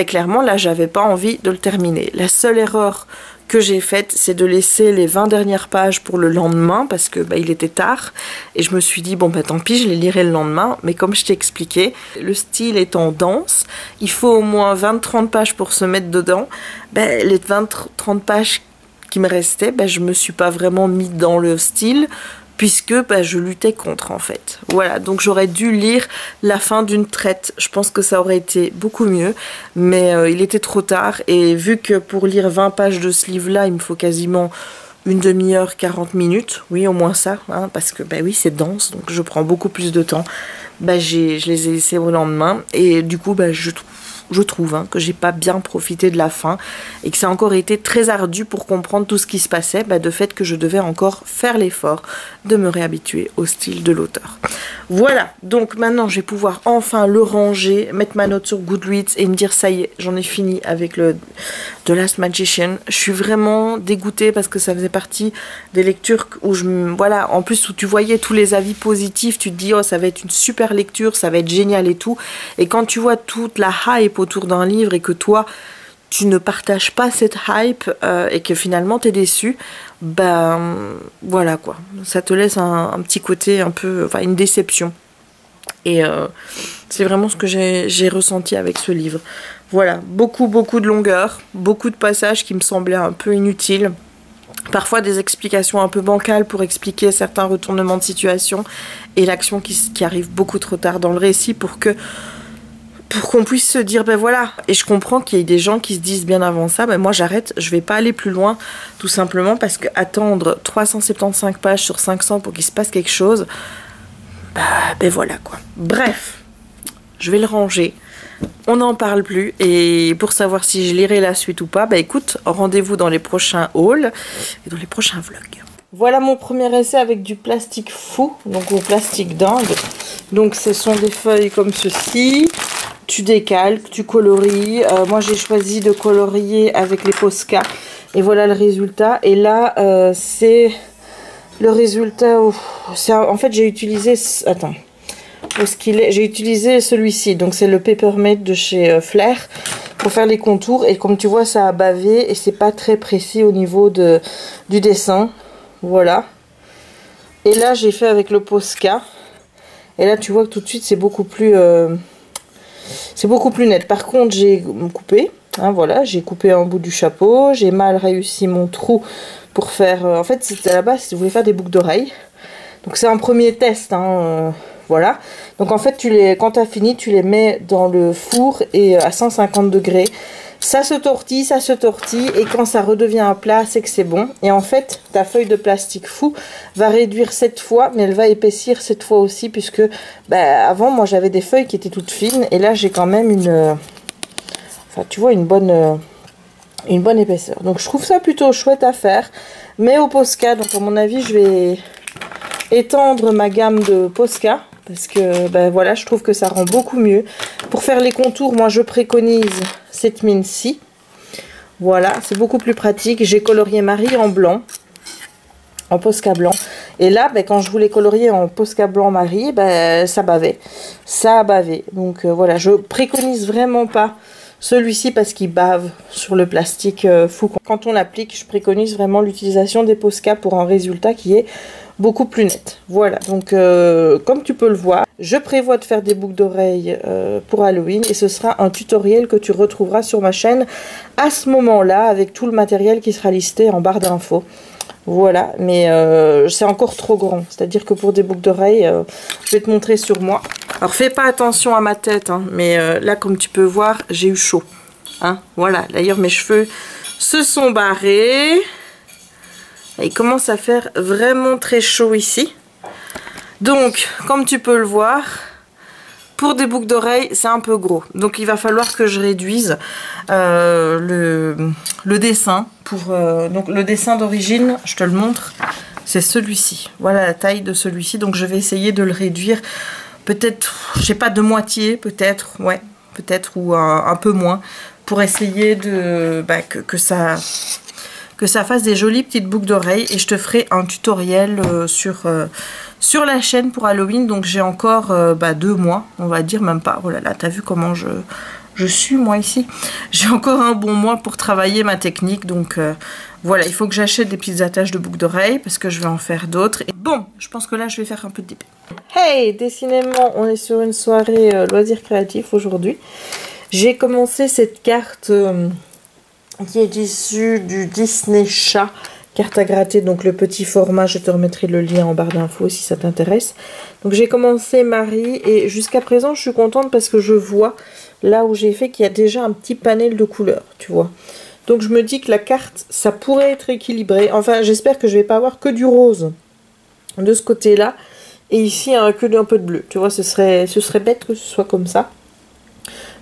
clairement, là, j'avais pas envie de le terminer. La seule erreur que j'ai faite, c'est de laisser les 20 dernières pages pour le lendemain parce que il était tard et je me suis dit tant pis, je les lirai le lendemain. Mais comme je t'ai expliqué, le style étant dense, il faut au moins 20-30 pages pour se mettre dedans. Les 20-30 pages qui me restaient, je me suis pas vraiment mis dans le style puisque je luttais contre en fait. Voilà, donc j'aurais dû lire la fin d'une traite. Je pense que ça aurait été beaucoup mieux, mais il était trop tard et vu que pour lire 20 pages de ce livre-là, il me faut quasiment une demi-heure, 40 minutes, oui au moins ça, parce que oui c'est dense, donc je prends beaucoup plus de temps. Je les ai laissés au lendemain et du coup je trouve que j'ai pas bien profité de la fin et que ça a encore été très ardu pour comprendre tout ce qui se passait, de fait que je devais encore faire l'effort de me réhabituer au style de l'auteur. Voilà, donc maintenant je vais pouvoir enfin le ranger, mettre ma note sur Goodreads et me dire ça y est, j'en ai fini avec le The Last Magician. Je suis vraiment dégoûtée parce que ça faisait partie des lectures où en plus où tu voyais tous les avis positifs, tu te dis oh ça va être une super lecture, ça va être génial et tout, et quand tu vois toute la hype autour d'un livre et que toi tu ne partages pas cette hype et que finalement t'es déçu, voilà quoi, ça te laisse un petit côté un peu, une déception. Et c'est vraiment ce que j'ai ressenti avec ce livre. Voilà, beaucoup de longueur, beaucoup de passages qui me semblaient un peu inutiles. Parfois des explications un peu bancales pour expliquer certains retournements de situation et l'action qui arrive beaucoup trop tard dans le récit pour qu'on puisse se dire voilà. Et je comprends qu'il y ait des gens qui se disent bien avant ça moi j'arrête, je vais pas aller plus loin, tout simplement parce que attendre 375 pages sur 500 pour qu'il se passe quelque chose, voilà quoi. Bref, je vais le ranger, on n'en parle plus, et pour savoir si je lirai la suite ou pas, écoute, rendez-vous dans les prochains hauls et dans les prochains vlogs. Voilà mon premier essai avec du plastique fou, donc au plastique d'Inde. Donc ce sont des feuilles comme ceci, tu décalques, tu colories. Moi j'ai choisi de colorier avec les Posca et voilà le résultat. Et là c'est le résultat, en fait j'ai utilisé, attends, j'ai utilisé celui-ci, donc c'est le Papermate de chez Flair pour faire les contours, et comme tu vois ça a bavé et c'est pas très précis au niveau du dessin. Voilà. Et là j'ai fait avec le Posca et là tu vois que tout de suite c'est beaucoup plus net. Par contre j'ai coupé, voilà, j'ai coupé un bout du chapeau, j'ai mal réussi mon trou pour faire, en fait c'était à la base je voulais faire des boucles d'oreilles, donc c'est un premier test, voilà. Donc en fait quand tu as fini tu les mets dans le four et à 150 degrés. Ça se tortille, et quand ça redevient un plat, c'est que c'est bon. Et en fait, ta feuille de plastique fou va réduire 7 fois, mais elle va épaissir 7 fois aussi, puisque avant, moi, j'avais des feuilles qui étaient toutes fines, et là, j'ai quand même tu vois, une bonne épaisseur. Donc, je trouve ça plutôt chouette à faire, mais au Posca. Donc, à mon avis, je vais étendre ma gamme de Posca, parce que ben voilà, je trouve que ça rend beaucoup mieux. Pour faire les contours, moi je préconise cette mine-ci. Voilà, c'est beaucoup plus pratique. J'ai colorié Marie en blanc, en Posca blanc. Et là, ben, quand je voulais colorier en Posca blanc Marie, ben, ça bavait. Ça a bavé. Donc voilà, je préconise vraiment pas celui-ci parce qu'il bave sur le plastique fou. Quand on l'applique, je préconise vraiment l'utilisation des Posca pour un résultat qui est beaucoup plus net. Voilà, donc comme tu peux le voir, je prévois de faire des boucles d'oreilles pour Halloween et ce sera un tutoriel que tu retrouveras sur ma chaîne à ce moment-là avec tout le matériel qui sera listé en barre d'infos. Voilà, mais c'est encore trop grand, c'est-à-dire que pour des boucles d'oreilles, je vais te montrer sur moi. Alors fais pas attention à ma tête, hein, mais là comme tu peux voir, j'ai eu chaud. Hein, voilà, d'ailleurs mes cheveux se sont barrés. Il commence à faire vraiment très chaud ici. Donc, comme tu peux le voir, pour des boucles d'oreilles, c'est un peu gros. Donc, il va falloir que je réduise le dessin. Donc, le dessin d'origine, je te le montre, c'est celui-ci. Voilà la taille de celui-ci. Donc, je vais essayer de le réduire peut-être, je sais pas, de moitié, peut-être, ouais, peut-être, ou un peu moins, pour essayer de que ça fasse des jolies petites boucles d'oreilles. Et je te ferai un tutoriel sur la chaîne pour Halloween. Donc j'ai encore 2 mois, on va dire, même pas. Oh là là, t'as vu comment je suis moi ici. J'ai encore un bon mois pour travailler ma technique. Donc voilà, il faut que j'achète des petites attaches de boucles d'oreilles parce que je vais en faire d'autres. Et bon, je pense que là je vais faire un peu de DP. Hey, décidément on est sur une soirée loisirs créatifs aujourd'hui. J'ai commencé cette carte qui est issue du Disney Chat, carte à gratter, donc le petit format, je te remettrai le lien en barre d'infos si ça t'intéresse. Donc j'ai commencé Marie et jusqu'à présent je suis contente parce que je vois là où j'ai fait qu'il y a déjà un petit panel de couleurs, tu vois. Donc je me dis que la carte, ça pourrait être équilibré. Enfin j'espère que je vais pas avoir que du rose de ce côté-là et ici que un peu de bleu, tu vois, ce serait bête que ce soit comme ça.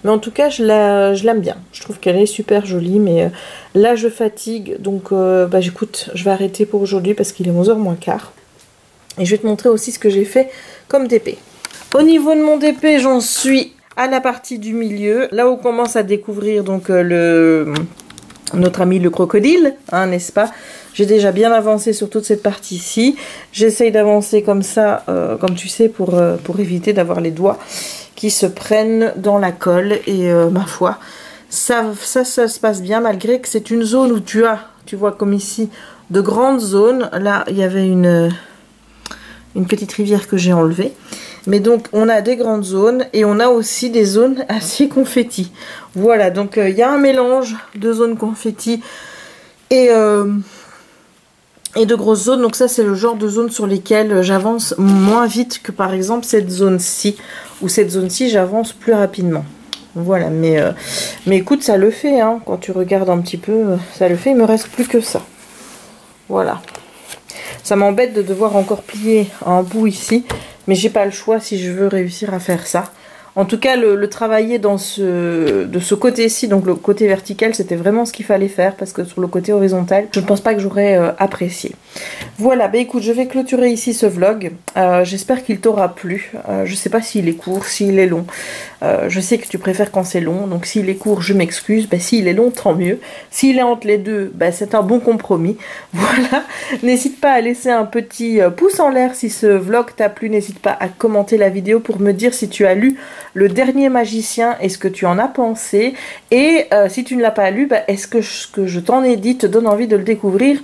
Mais en tout cas, je l'aime bien. Je trouve qu'elle est super jolie. Mais là, je fatigue. Donc, j'écoute, je vais arrêter pour aujourd'hui parce qu'il est 11h moins quart. Et je vais te montrer aussi ce que j'ai fait comme DP. Au niveau de mon DP, j'en suis à la partie du milieu. Là où on commence à découvrir donc notre ami le crocodile, hein, n'est-ce pas? J'ai déjà bien avancé sur toute cette partie-ci. J'essaye d'avancer comme ça, comme tu sais, pour éviter d'avoir les doigts qui se prennent dans la colle et ma foi, ça se passe bien malgré que c'est une zone où tu vois comme ici, de grandes zones. Là, il y avait une petite rivière que j'ai enlevée. Mais donc, on a des grandes zones et on a aussi des zones assez confetti. Voilà, donc il y a un mélange de zones confetti et de grosses zones. Donc ça, c'est le genre de zone sur lesquelles j'avance moins vite que par exemple cette zone-ci. Ou cette zone-ci, j'avance plus rapidement. Voilà, mais écoute, ça le fait, hein. Quand tu regardes un petit peu, ça le fait. Il me reste plus que ça. Voilà. Ça m'embête de devoir encore plier un bout ici. Mais j'ai pas le choix si je veux réussir à faire ça. En tout cas, le travailler de ce côté-ci, donc le côté vertical, c'était vraiment ce qu'il fallait faire. Parce que sur le côté horizontal, je ne pense pas que j'aurais apprécié. Voilà, bah écoute, je vais clôturer ici ce vlog. J'espère qu'il t'aura plu. Je sais pas s'il est court, s'il est long. Je sais que tu préfères quand c'est long. Donc s'il est court, je m'excuse. Bah, s'il est long, tant mieux. S'il est entre les deux, bah, c'est un bon compromis. Voilà. N'hésite pas à laisser un petit pouce en l'air si ce vlog t'a plu. N'hésite pas à commenter la vidéo pour me dire si tu as lu Le Dernier Magicien et ce que tu en as pensé. Et si tu ne l'as pas lu, bah, est-ce que ce que je t'en ai dit te donne envie de le découvrir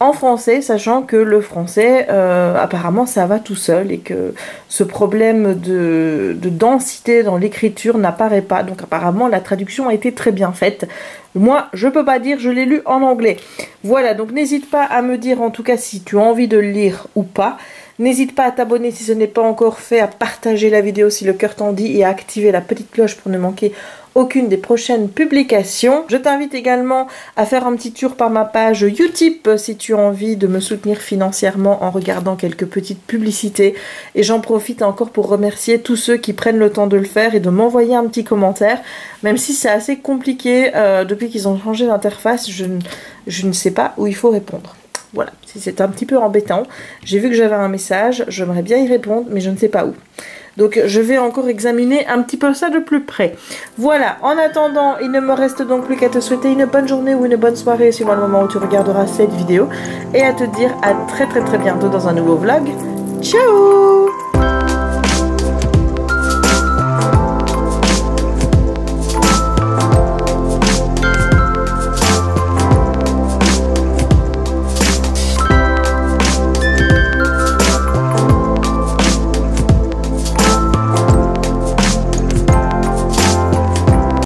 en français, sachant que le français, apparemment, ça va tout seul et que ce problème de densité dans l'écriture n'apparaît pas. Donc apparemment, la traduction a été très bien faite. Moi, je peux pas dire, je l'ai lu en anglais. Voilà, donc n'hésite pas à me dire en tout cas si tu as envie de le lire ou pas. N'hésite pas à t'abonner si ce n'est pas encore fait, à partager la vidéo si le cœur t'en dit et à activer la petite cloche pour ne manquer aucune des prochaines publications. Je t'invite également à faire un petit tour par ma page Utip si tu as envie de me soutenir financièrement en regardant quelques petites publicités. Et j'en profite encore pour remercier tous ceux qui prennent le temps de le faire et de m'envoyer un petit commentaire. Même si c'est assez compliqué, depuis qu'ils ont changé d'interface, je ne sais pas où il faut répondre. Voilà, c'est un petit peu embêtant. J'ai vu que j'avais un message, j'aimerais bien y répondre, mais je ne sais pas où. Donc je vais encore examiner un petit peu ça de plus près. Voilà, en attendant, il ne me reste donc plus qu'à te souhaiter une bonne journée ou une bonne soirée suivant le moment où tu regarderas cette vidéo. Et à te dire à très bientôt dans un nouveau vlog. Ciao!